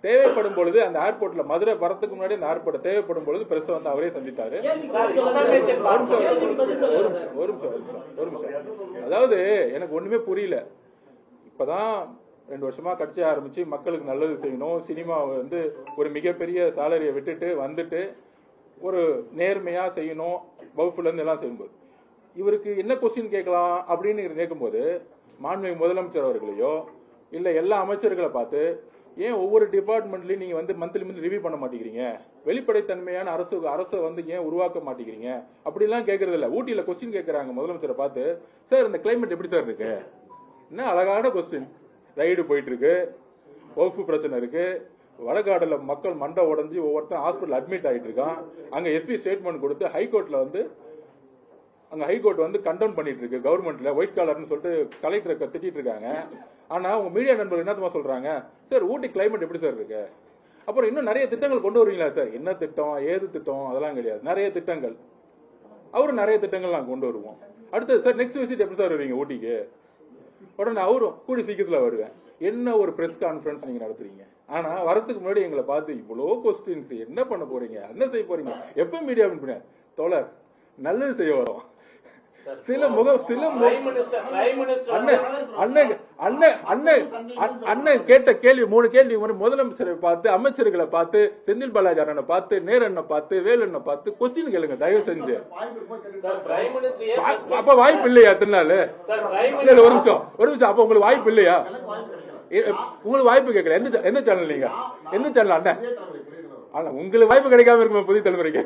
தேவைப்படும் பொழுது அந்த ஏர்போர்ட்ல மதுரை வரத்துக்கு முன்னாடி அந்த ஏர்போர்ட் தேவைப்படும் பொழுது பிரஸ் வந்து அவரே சந்தித்தாரு. ஒரு நிமிஷம். அதாவது எனக்கு ஒண்ணுமே புரியல. இப்பதான் 2 வருஷமா கட்சி ஆரம்பிச்சு மக்களுக்கு நல்லது செய்யணும், சினிமா வந்து ஒரு மிகப்பெரிய சாலரியை விட்டுட்டு வந்துட்டு ஒரு நேர்மையா செய்யணும், பவுஃபுல் இருந்து எல்லாம் செய்யும்போது இவருக்கு என்ன கொஸ்டின் கேட்கலாம் அப்படின்னு கேட்கும்போது மாண்புமிகு முதலமைச்சர் அவர்களையோ இல்ல எல்லா அமைச்சர்களை பார்த்து ஏன் ஒவ்வொரு டிபார்ட்மெண்ட்லயும் நீங்க வந்து மந்த்லி ரிவ்யூ பண்ண மாட்டேங்கிறீங்க, வெளிப்படைத்தன்மையான அரசை வந்து ஏன் உருவாக்க மாட்டேங்கிறீங்க அப்படிலாம் கேட்கறது இல்ல. ஊட்டியில கொஸ்டின் கேட்கறாங்க முதலமைச்சரை பார்த்து, சார் இந்த கிளைமேட் எப்படி சார் இருக்கு? என்ன அழகான கொஸ்டின். ரைடு போயிட்டு இருக்கு, பவுஃபு பிரச்சனை இருக்கு, வடகாடுல மக்கள் மண்டை உடஞ்சி ஒவ்வொருத்தரும் ஹாஸ்பிட்டல் அட்மிட் ஆகிட்டு இருக்கான். அங்க எஸ்பி ஸ்டேட்மெண்ட் கொடுத்து ஹைகோர்ட்ல வந்து ஹைகோர்ட் வந்து கண்டெம் பண்ணிட்டு இருக்கு கவர்மெண்ட்ல ஒயிட் காலர்னு சொல்லிட்டு கலெக்டரை திட்டிட்டு இருக்காங்க. ஆனா உங்க மீடியா நண்பர்கள் என்னமா சொல்றாங்க, சார் ஊட்டி கிளைமேட் எப்படி சார் இருக்கு? அப்புறம் இன்னும் நிறைய திட்டங்கள் கொண்டு வருவீங்களா சார்? என்ன திட்டம், ஏது திட்டம் அதெல்லாம் கிடையாது, நிறைய திட்டங்கள். அவரும் நிறைய திட்டங்கள் நாங்க கொண்டு வருவோம். அடுத்தது சார் நெக்ஸ்ட் விசிட் எப்படி சார் வருவீங்க ஊட்டிக்கு? உடனே அவரும் கூடி சீக்கிரத்துல வருவேன். என்ன ஒரு பிரஸ் கான்பரன்ஸ் நீங்க நடத்துறீங்க? ஆனா வரதுக்கு முன்னாடி எங்களை பார்த்து இவ்வளவு கொஸ்டின்ஸ், என்ன பண்ண போறீங்க, என்ன செய்ய போறீங்க, எப்ப மீடியா தோழர் நல்லது செய்ய வரோம். அண்ணன் கேட்ட கேள்வி 3 கேள்வி முதலமைச்சரை பார்த்து, அமைச்சர்களை பார்த்து, செந்தில் பாலாஜி அண்ணனை பார்த்து, நேரண்ணை பார்த்து, வேலண்ணை பார்த்து கொஸ்டின் கேளுங்க தயவு செஞ்சு. அப்ப வாய்ப்பு இல்லையா? திருநாள் ஒரு நிமிஷம். அப்ப உங்களுக்கு வாய்ப்பு இல்லையா? உங்களுக்கு வாய்ப்பு கேட்கல. எந்த சேனல் நீங்க? எந்த சேனல் அண்ணன்? உங்களுக்கு வாய்ப்பு கிடைக்காம இருக்குமா புதிய தலைமுறைக்கு?